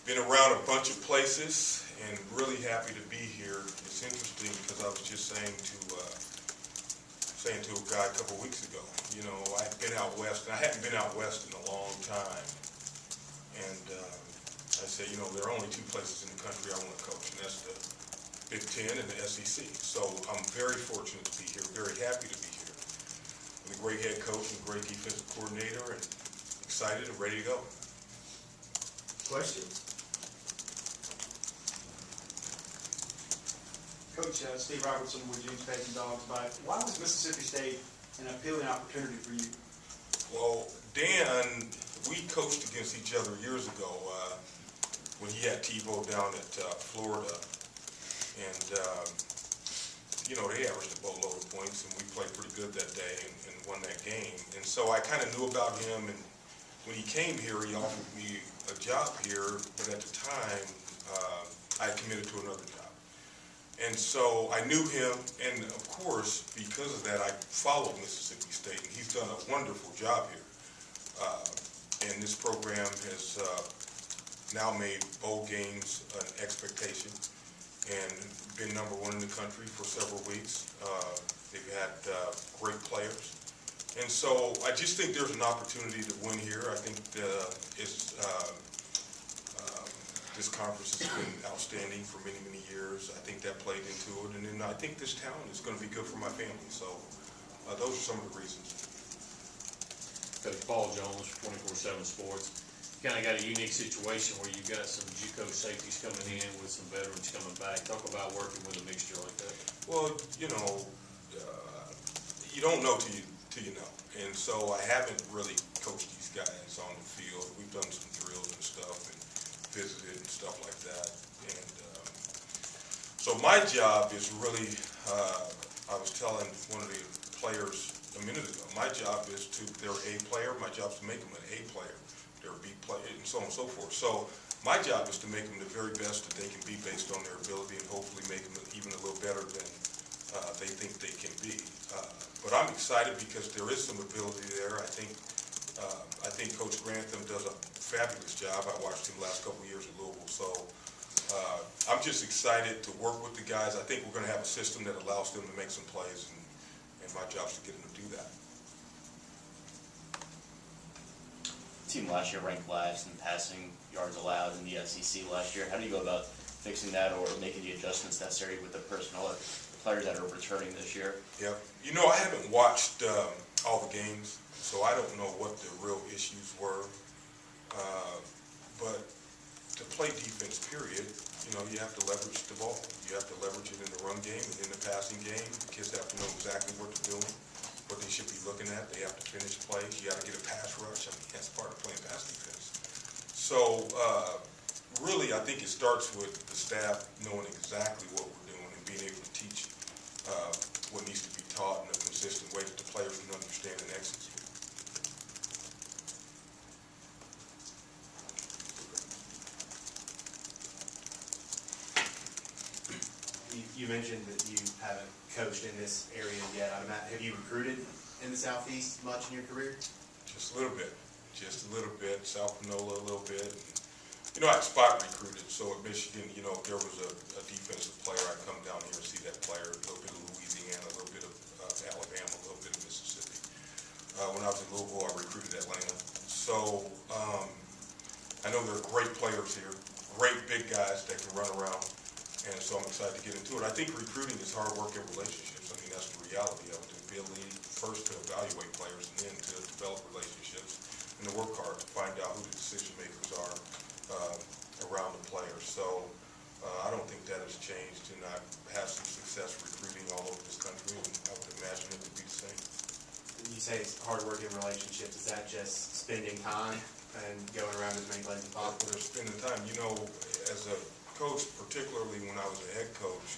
Been around a bunch of places and really happy to be here. It's interesting because I was just saying to a guy a couple of weeks ago, you know, I've been out west, and I hadn't been out west in a long time. And I said, you know, there are only two places in the country I want to coach, and that's the Big Ten and the SEC. So I'm very fortunate to be here, very happy to be here with a great head coach and a great defensive coordinator, and excited and ready to go. Questions? Coach Steve Robertson with James Payton Dogs. Why was Mississippi State an appealing opportunity for you? Well, Dan, we coached against each other years ago when he had Tebow down at Florida. And, you know, they averaged a boatload of points, and we played pretty good that day and won that game. And so I kind of knew about him, and when he came here, he offered me a job here, but at the time, I committed to another job. And so I knew him, and of course, because of that, I followed Mississippi State, and he's done a wonderful job here. And this program has now made bowl games an expectation and been #1 in the country for several weeks. They've had great players. And so I just think there's an opportunity to win here. I think this conference has been outstanding for many, many years. I think that played into it. And then I think this town is going to be good for my family. So those are some of the reasons. Coach Paul Jones, 24/7 Sports. You kind of got a unique situation where you've got some JUCO safeties coming in with some veterans coming back. Talk about working with a mixture like that. Well, you know, you don't know till you know. And so I haven't really coached these guys on the field. We've done some drills and stuff and visited and stuff like that. And so my job is really, I was telling one of the players a minute ago, my job is they're A player, my job is to make them an A player, they're a B player, and so on and so forth. So my job is to make them the very best that they can be based on their ability, and hopefully make them even a little better than they think they can be. But I'm excited because there is some ability there. I think Coach Grantham does a fabulous job. I watched him the last couple of years at Louisville, so I'm just excited to work with the guys. I think we're going to have a system that allows them to make some plays, and my job is to get them to do that. The team last year ranked last in passing yards allowed in the SEC last year. How do you go about fixing that or making the adjustments necessary with the personnel or players that are returning this year? Yeah, you know, I haven't watched all the games, so I don't know what the real issues were. But to play defense, period, you know, you have to leverage the ball. You have to leverage it in the run game and in the passing game. The kids have to know exactly what they're doing, what they should be looking at. They have to finish plays. You got to get a pass rush. I mean, that's part of playing pass defense. So really, I think it starts with the staff knowing exactly what we're doing and being able to teach what needs to be taught in a consistent way that the players can understand and execute. You mentioned that you haven't coached in this area yet. Have you recruited in the Southeast much in your career? Just a little bit. Just a little bit. South Panola a little bit. You know, I spot recruited. So at Michigan, you know, if there was a defensive player, I'd come down here and see that player. A little bit of Louisiana, a little bit of Alabama, a little bit of Mississippi. When I was in Louisville, I recruited Atlanta. So I know there are great players here, great big guys that can run around. And so I'm excited to get into it. I think recruiting is hard work and relationships. I mean, that's the reality of it. The ability first to evaluate players and then to develop relationships and to work hard to find out who the decision makers are around the players. So I don't think that has changed, and I've had some success recruiting all over this country, and I would imagine it would be the same. You say it's hard work and relationships. Is that just spending time and going around as many places as possible? They're spending time. You know, as a coach, particularly when I was a head coach,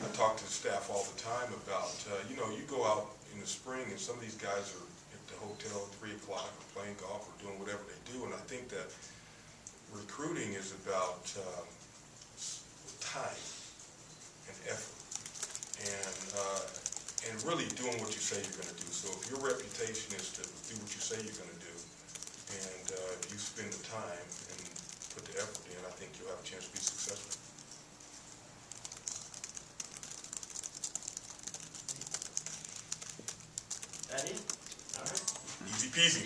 I talk to the staff all the time about, you know, you go out in the spring and some of these guys are at the hotel at 3 o'clock or playing golf or doing whatever they do, and I think that recruiting is about time and effort and really doing what you say you're going to do. So if your reputation is to do what you say you're going to do, and if you spend the time and put the effort in, I think you'll have a chance to be successful. That it? All right. Easy peasy.